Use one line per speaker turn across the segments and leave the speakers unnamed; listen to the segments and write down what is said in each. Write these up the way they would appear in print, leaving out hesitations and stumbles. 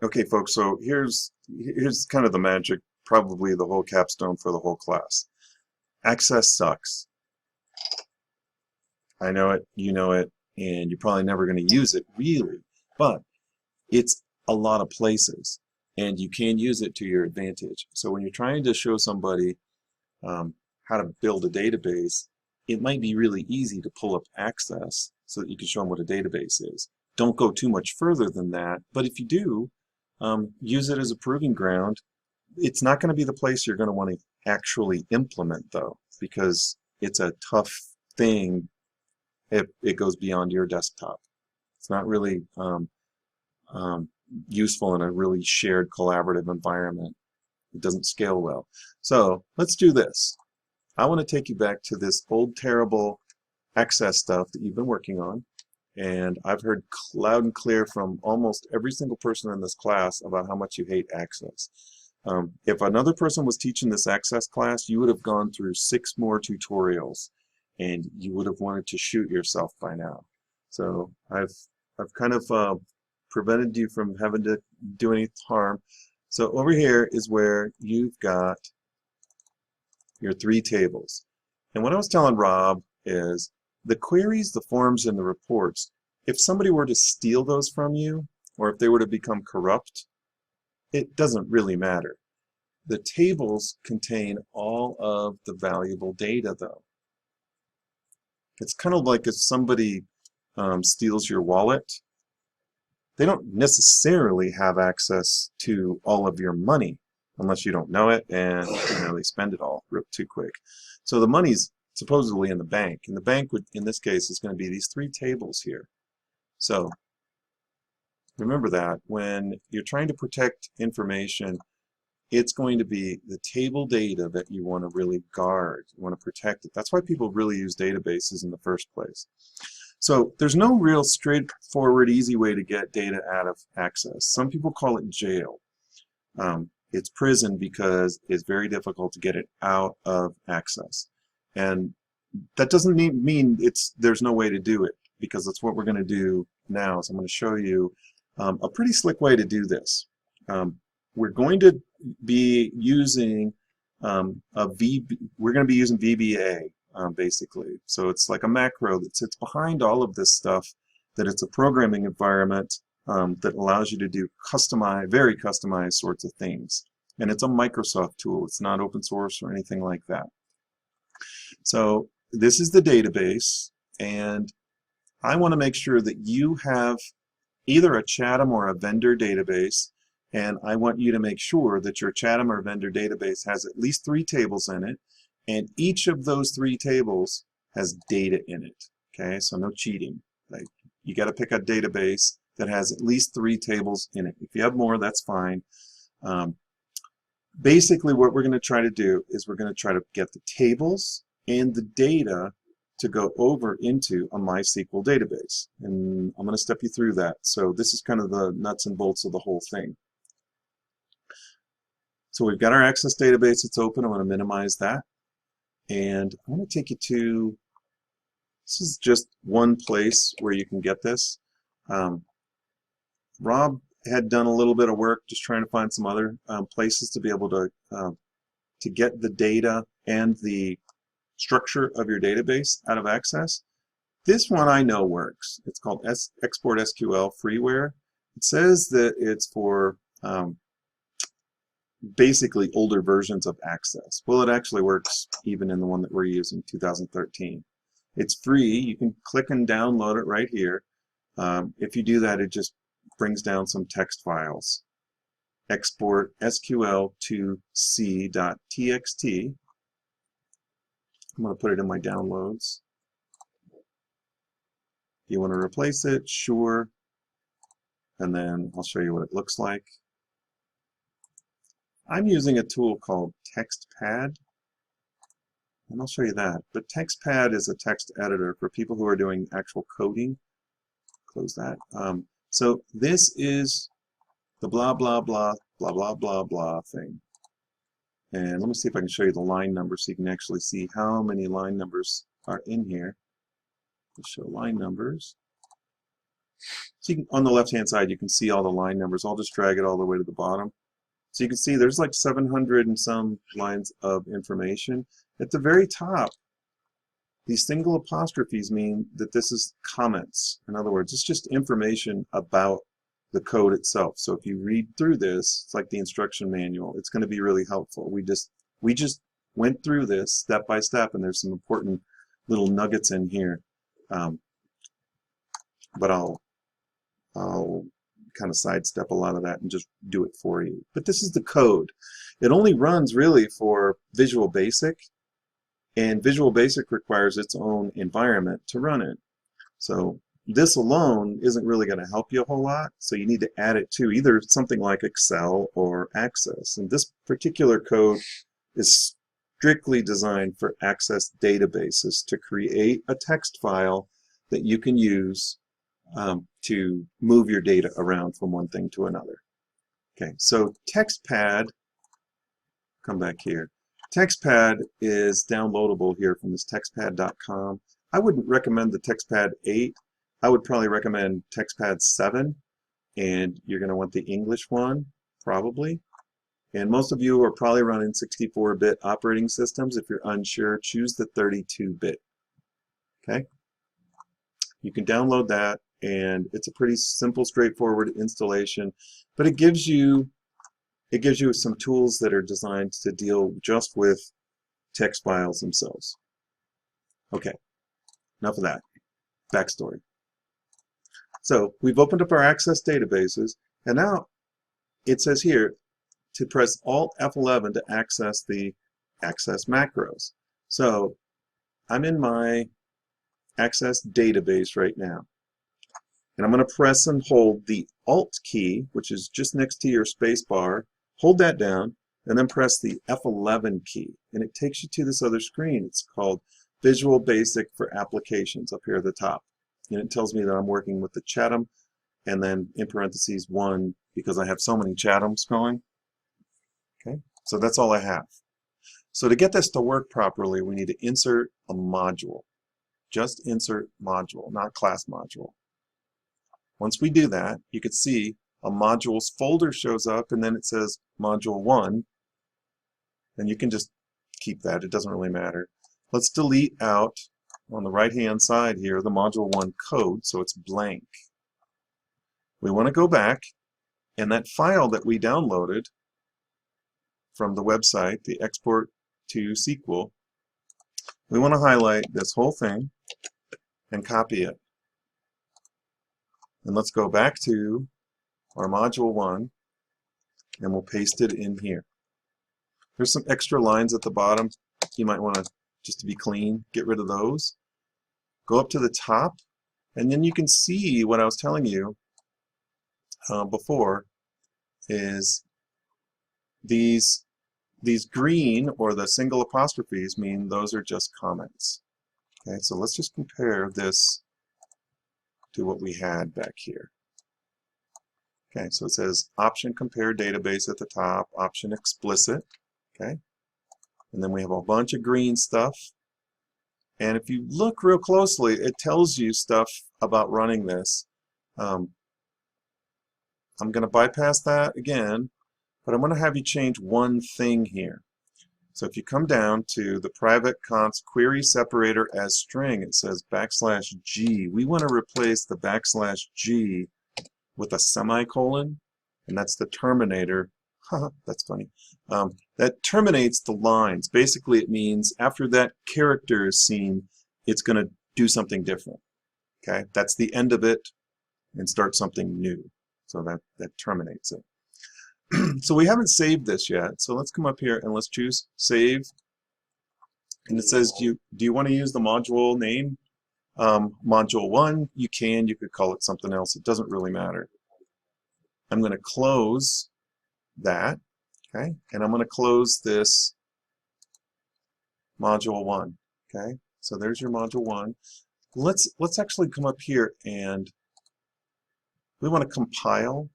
Okay, folks, so here's kind of the magic, probably the whole capstone for the whole class. Access sucks. I know it, you know it, and you're probably never going to use it really, but it's a lot of places, and you can use it to your advantage. So when you're trying to show somebody how to build a database, it might be really easy to pull up Access so that you can show them what a database is. Don't go too much further than that, but if you do, use it as a proving ground. It's not going to be the place you're going to want to actually implement, though, because it's a tough thing if it goes beyond your desktop. It's not really um, useful in a really shared collaborative environment. It doesn't scale well. So let's do this. I want to take you back to this old terrible Access stuff that you've been working on. And I've heard loud and clear from almost every single person in this class about how much you hate Access. If another person was teaching this Access class, you would have gone through 6 more tutorials, and you would have wanted to shoot yourself by now. So I've kind of prevented you from having to do any harm. So over here is where you've got your 3 tables. And what I was telling Rob is the queries, the forms, and the reports, if somebody were to steal those from you, or if they were to become corrupt, it doesn't really matter. The tables contain all of the valuable data, though. It's kind of like if somebody steals your wallet, they don't necessarily have access to all of your money unless you don't know it and they spend it all real too quick. So the money's supposedly in the bank, and the bank would, in this case, is going to be these 3 tables here. So remember that when you're trying to protect information, it's going to be the table data that you want to really guard. You want to protect it. That's why people really use databases in the first place. So there's no real straightforward, easy way to get data out of Access. Some people call it jail. It's prison because it's very difficult to get it out of Access. And that doesn't mean there's no way to do it, because that's what we're going to do now. So I'm going to show you a pretty slick way to do this. We're going to be using VBA basically. So it's like a macro that sits behind all of this stuff, that it's a programming environment that allows you to do very customized sorts of things. And it's a Microsoft tool. It's not open source or anything like that. So this is the database, and I want to make sure that you have either a Chatham or a vendor database, and I want you to make sure that your Chatham or vendor database has at least 3 tables in it, and each of those 3 tables has data in it. Okay, so no cheating. Like, you got to pick a database that has at least 3 tables in it. If you have more, that's fine. Basically, what we're going to try to do is we're going to try to get the tables and the data to go over into a MySQL database. And I'm going to step you through that. So this is kind of the nuts and bolts of the whole thing. So we've got our Access database. It's open. I'm going to minimize that. And I'm going to take you to, this is just one place where you can get this. Rob had done a little bit of work just trying to find some other places to be able to get the data and the structure of your database out of Access. This one I know works. It's called Export SQL Freeware. It says that it's for basically older versions of Access. Well, it actually works even in the one that we're using, 2013. It's free. You can click and download it right here. If you do that, it just brings down some text files. Export SQL to c.txt. I'm going to put it in my downloads. You want to replace it? Sure. And then I'll show you what it looks like. I'm using a tool called TextPad, and I'll show you that. But TextPad is a text editor for people who are doing actual coding. Close that. So this is the blah, blah, blah, blah, blah, blah, blah thing. And let me see if I can show you the line number so you can actually see how many line numbers are in here. Let's show line numbers. So you can, on the left-hand side, you can see all the line numbers. I'll just drag it all the way to the bottom. So you can see there's like 700 and some lines of information. At the very top, these single apostrophes mean that this is comments. In other words, it's just information about the code itself. So if you read through this, it's like the instruction manual. It's going to be really helpful. We just went through this step by step, and there's some important little nuggets in here. But I'll kind of sidestep a lot of that and just do it for you. But this is the code. It only runs really for Visual Basic, and Visual Basic requires its own environment to run it. So this alone isn't really going to help you a whole lot, so you need to add it to either something like Excel or Access. And this particular code is strictly designed for Access databases to create a text file that you can use to move your data around from one thing to another. Okay, so TextPad, come back here. TextPad is downloadable here from this textpad.com. I wouldn't recommend the TextPad 8. I would probably recommend TextPad 7, and you're going to want the English one, probably. And most of you are probably running 64-bit operating systems. If you're unsure, choose the 32-bit. Okay? You can download that, and it's a pretty simple, straightforward installation, but it gives you some tools that are designed to deal just with text files themselves. Okay, enough of that. Backstory. So we've opened up our Access databases, and now it says here to press Alt F11 to access the Access macros. So I'm in my Access database right now. And I'm going to press and hold the Alt key, which is just next to your space bar. Hold that down, and then press the F11 key. And it takes you to this other screen. It's called Visual Basic for Applications up here at the top. And it tells me that I'm working with the Chatham, and then in parentheses 1, because I have so many Chathams going. Okay, so that's all I have. So to get this to work properly, we need to insert a module. Just insert module, not class module. Once we do that, you can see a modules folder shows up, and then it says module 1, and you can just keep that. It doesn't really matter. Let's delete out on the right-hand side here the module 1 code, so it's blank. We want to go back, and that file that we downloaded from the website, the export to SQL, we want to highlight this whole thing and copy it. And let's go back to our module 1, and we'll paste it in here. There's some extra lines at the bottom. You might want to, just to be clean, get rid of those. Go up to the top, and then you can see what I was telling you before is these green, or the single apostrophes, mean those are just comments. Okay, so let's just compare this to what we had back here. Okay, so it says option compare database at the top, option explicit. Okay, and then we have a bunch of green stuff. And if you look real closely, it tells you stuff about running this. I'm going to bypass that again, but I'm going to have you change one thing here. So if you come down to the private const query separator as string, it says \G. We want to replace the \G with a semicolon, and that's the terminator. That's funny. That terminates the lines. Basically, it means after that character is seen, it's going to do something different. Okay, that's the end of it, and start something new. So that terminates it. So we haven't saved this yet, so let's come up here and let's choose Save. And it says, do you want to use the module name? Module 1, you could call it something else. It doesn't really matter. I'm going to close that, okay? And I'm going to close this module 1, okay? So there's your module 1. Let's actually come up here, and we want to compile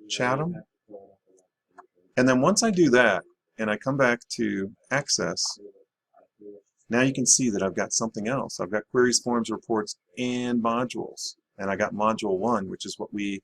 Chatham. And then once I do that, and I come back to Access, now you can see that I've got something else. I've got queries, forms, reports, and modules. and I got module 1, which is what we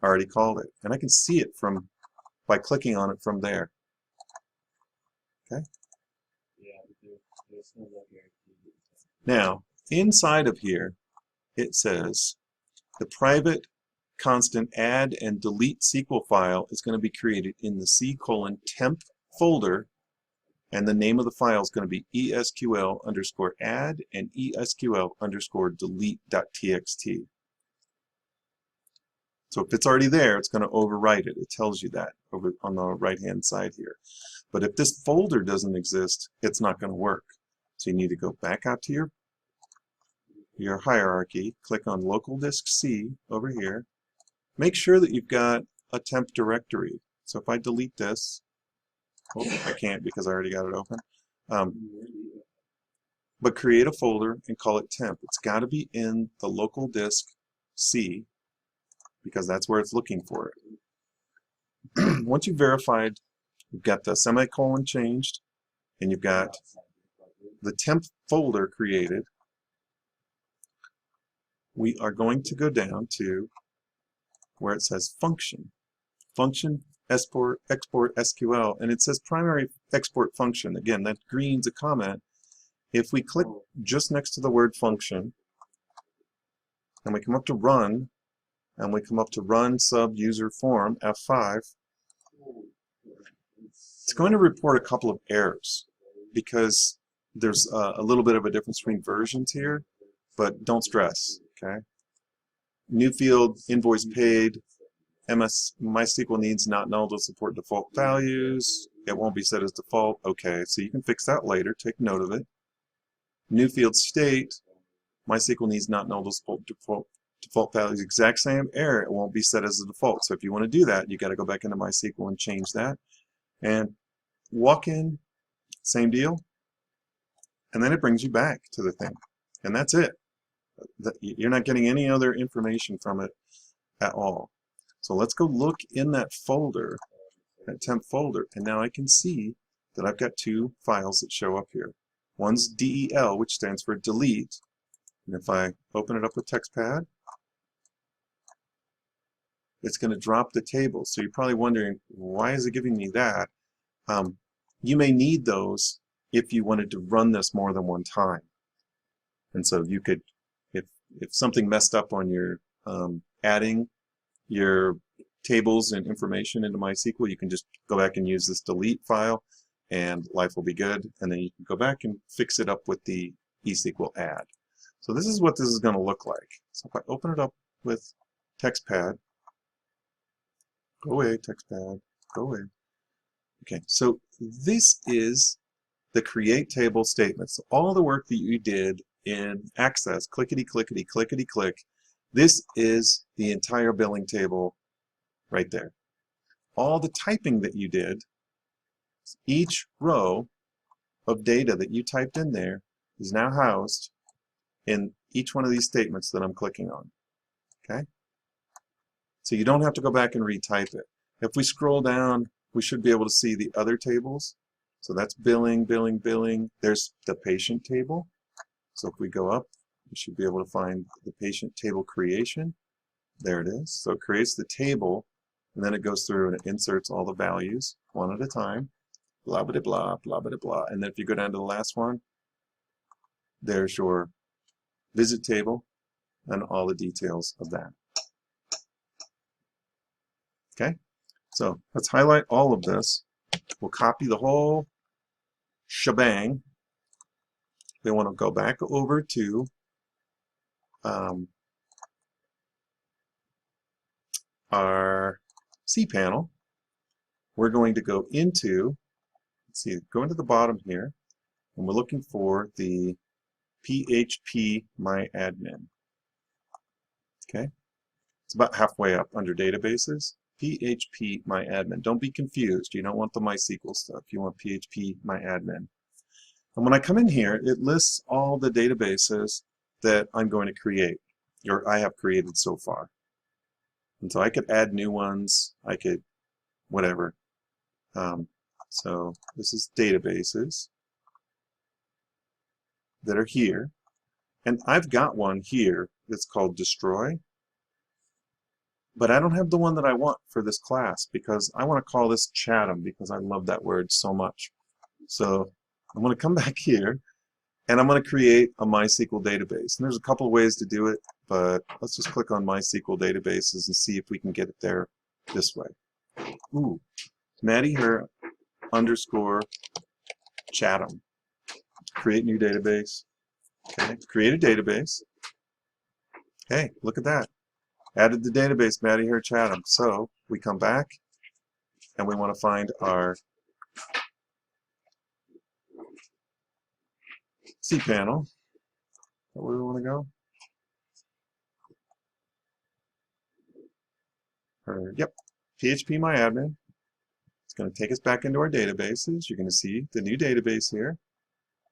already called it. And I can see it from by clicking on it from there. Okay. Now, inside of here, it says the private constant add and delete SQL file is going to be created in the C:temp folder, and the name of the file is going to be esql_add and esql_delete.txt. So if it's already there, it's going to overwrite it. It tells you that over on the right-hand side here. But if this folder doesn't exist, it's not going to work. So you need to go back out to your hierarchy, click on local disk C over here. Make sure that you've got a temp directory. So if I delete this, I can't because I already got it open. But create a folder and call it temp. It's got to be in the local disk C because that's where it's looking for it. Once you've verified, you've got the semicolon changed, and you've got the temp folder created, we are going to go down to where it says function. Function export SQL, and it says primary export function. Again, that green's a comment. If we click just next to the word function, and we come up to run, and we come up to run sub user form, F5, it's going to report a couple of errors because there's a little bit of a difference between versions here, but don't stress, okay? New field, invoice paid, MySQL needs not null to support default values. It won't be set as default. Okay, so you can fix that later. Take note of it. New field state, MySQL needs not null to support default values. Exact same error. It won't be set as a default. So if you want to do that, you got to go back into MySQL and change that. And walk in, same deal. And then it brings you back to the thing. And that's it. You're not getting any other information from it at all. So let's go look in that folder, that temp folder, and now I can see that I've got two files that show up here. One's DEL, which stands for delete, and if I open it up with TextPad, it's going to drop the table. So you're probably wondering, why is it giving me that? You may need those if you wanted to run this more than one time. And so you could, if something messed up on your adding your tables and information into MySQL, you can just go back and use this delete file and life will be good. And then you can go back and fix it up with the eSQL add. So this is what this is going to look like. So if I open it up with TextPad, go away, TextPad, go away. Okay, so this is the create table statement. So all the work that you did in Access, clickety, clickety, clickety, click, this is the entire billing table right there. All the typing that you did, each row of data that you typed in there is now housed in each one of these statements that I'm clicking on. Okay? So you don't have to go back and retype it. If we scroll down, we should be able to see the other tables. So that's billing, billing, billing. There's the patient table. So if we go up, we should be able to find the patient table creation. There it is. So it creates the table, and then it goes through and it inserts all the values one at a time. Blah, blah, blah, blah, blah, blah. And then if you go down to the last one, there's your visit table and all the details of that. Okay? So let's highlight all of this. We'll copy the whole shebang. We want to go back over to our cPanel. We're going to go into, let's see, go into the bottom here, and we're looking for the PHP MyAdmin. Okay? It's about halfway up under databases. PHP MyAdmin. Don't be confused. You don't want the MySQL stuff. You want PHP MyAdmin. And when I come in here, it lists all the databases that I'm going to create, or I have created so far. And so I could add new ones. I could, whatever. So this is databases that are here. And I've got one here that's called destroy. But I don't have the one that I want for this class because I want to call this Chatham because I love that word so much. So I'm going to come back here and I'm going to create a MySQL database. And there's a couple of ways to do it, but let's just click on MySQL databases and see if we can get it there this way. Ooh, Maddie her underscore Chatham. Create new database. Okay, create a database. Hey, look at that. Added the database, Maddie her Chatham. So we come back and we want to find our cPanel. Where do we want to go? Yep, phpMyAdmin. It's going to take us back into our databases. You're going to see the new database here.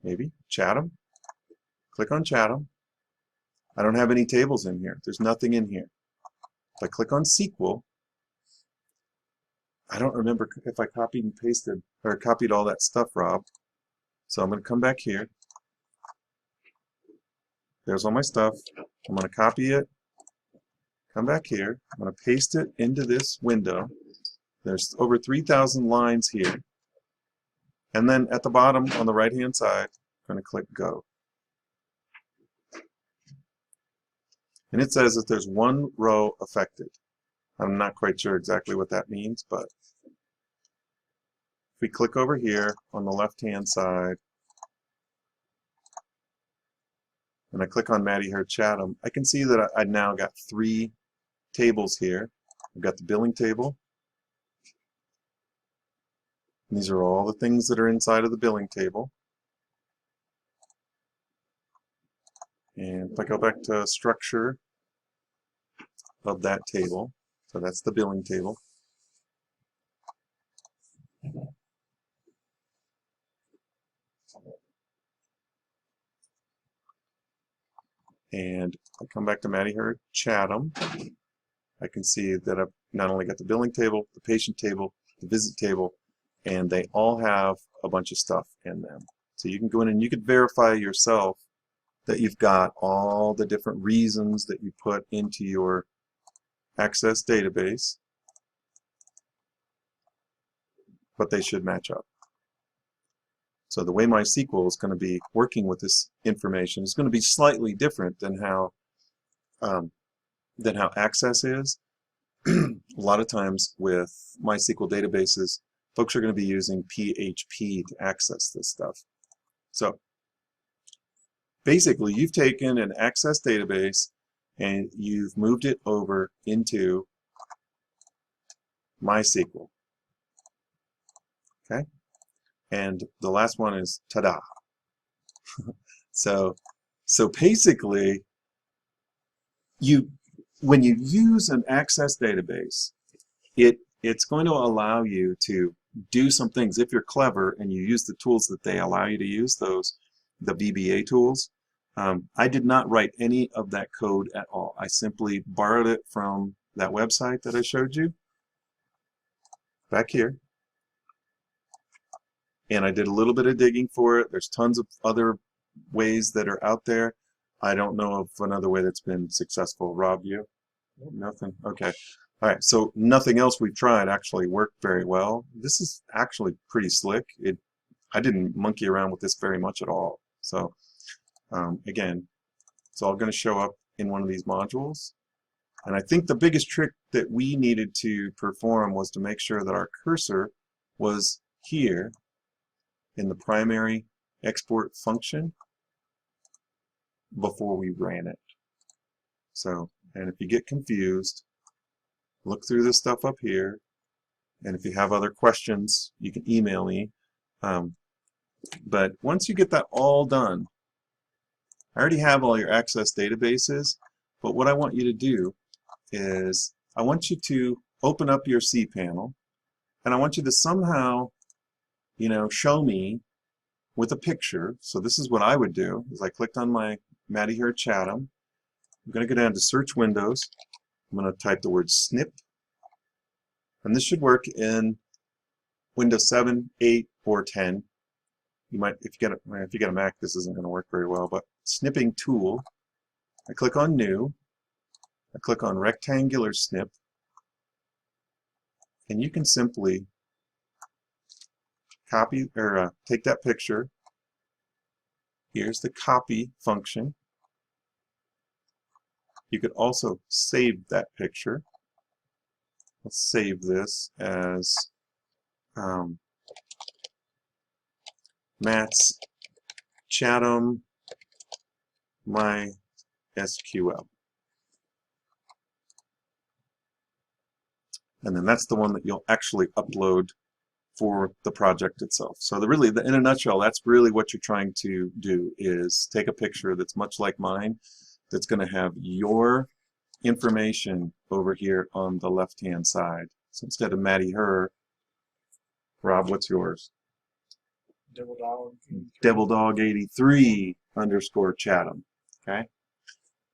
Maybe Chatham. Click on Chatham. I don't have any tables in here. There's nothing in here. If I click on SQL, I don't remember if I copied and pasted or copied all that stuff, Rob. So I'm going to come back here. There's all my stuff. I'm going to copy it. Come back here. I'm going to paste it into this window. There's over 3,000 lines here. And then at the bottom on the right-hand side, I'm going to click Go. And it says that there's one row affected. I'm not quite sure exactly what that means, but if we click over here on the left-hand side, and I click on Maddie her Chatham, I can see that I now got 3 tables here. I've got the billing table. And these are all the things that are inside of the billing table. And if I go back to structure of that table, so that's the billing table. And I come back to Maddie her Chatham. I can see that I've not only got the billing table, the patient table, the visit table, and they all have a bunch of stuff in them. So you can go in and you can verify yourself that you've got all the different reasons that you put into your Access database, but they should match up. So the way MySQL is going to be working with this information is going to be slightly different than how Access is. A lot of times with MySQL databases, folks are going to be using PHP to access this stuff. So basically, you've taken an Access database and you've moved it over into MySQL. Okay? And the last one is ta-da. So basically, when you use an Access database, it's going to allow you to do some things. If you're clever and you use the tools that they allow you to use, the VBA tools, I did not write any of that code at all. I simply borrowed it from that website that I showed you back here. And I did a little bit of digging for it. There's tons of other ways that are out there. I don't know of another way that's been successful. Rob, you? Nothing? Okay. All right, so nothing else we've tried actually worked very well. This is actually pretty slick. I didn't monkey around with this very much at all. So again, it's all going to show up in one of these modules. And I think the biggest trick that we needed to perform was to make sure that our cursor was here in the primary export function before we ran it. So, and if you get confused, look through this stuff up here, and if you have other questions, you can email me. But once you get that all done, I already have all your Access databases, but what I want you to do is I want you to open up your cPanel, and I want you to somehow, show me with a picture. So this is what I would do, is I clicked on my Maddie here Chatham. I'm going to go down to Search Windows. I'm going to type the word snip, and this should work in Windows 7, 8, or 10. You might, if you get a Mac, this isn't going to work very well, but snipping tool, I click on New. I click on Rectangular Snip. And you can simply copy or take that picture. Here's the copy function. You could also save that picture. Let's save this as Matt's Chatham MySQL. And then that's the one that you'll actually upload for the project itself. So in a nutshell, that's really what you're trying to do, is take a picture that's much like mine, that's going to have your information over here on the left-hand side. So instead of Matty Her, Rob, what's yours? DevilDog83 _ Chatham. Okay?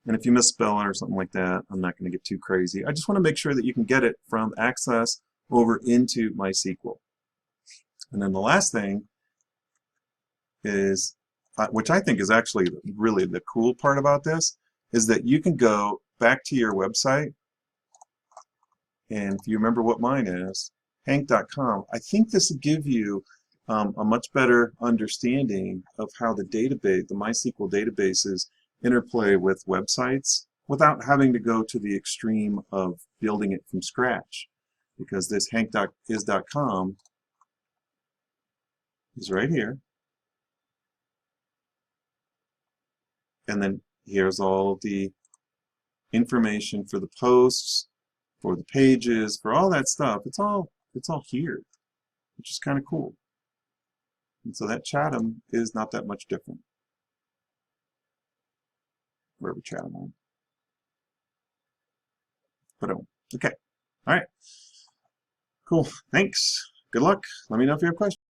And if you misspell it or something like that, I'm not going to get too crazy. I just want to make sure that you can get it from Access over into MySQL. And then the last thing is, which I think is actually really the cool part about this, is that you can go back to your website, and if you remember what mine is, hank.com, I think this will give you a much better understanding of how the database, the MySQL databases, interplay with websites without having to go to the extreme of building it from scratch. Because this hank.is.com is right here. And then here's all the information for the posts, for the pages, for all that stuff. It's all here, which is kind of cool. And so that Chatham is not that much different. Wherever Chatham on. But okay. All right. Cool. Thanks. Good luck. Let me know if you have questions.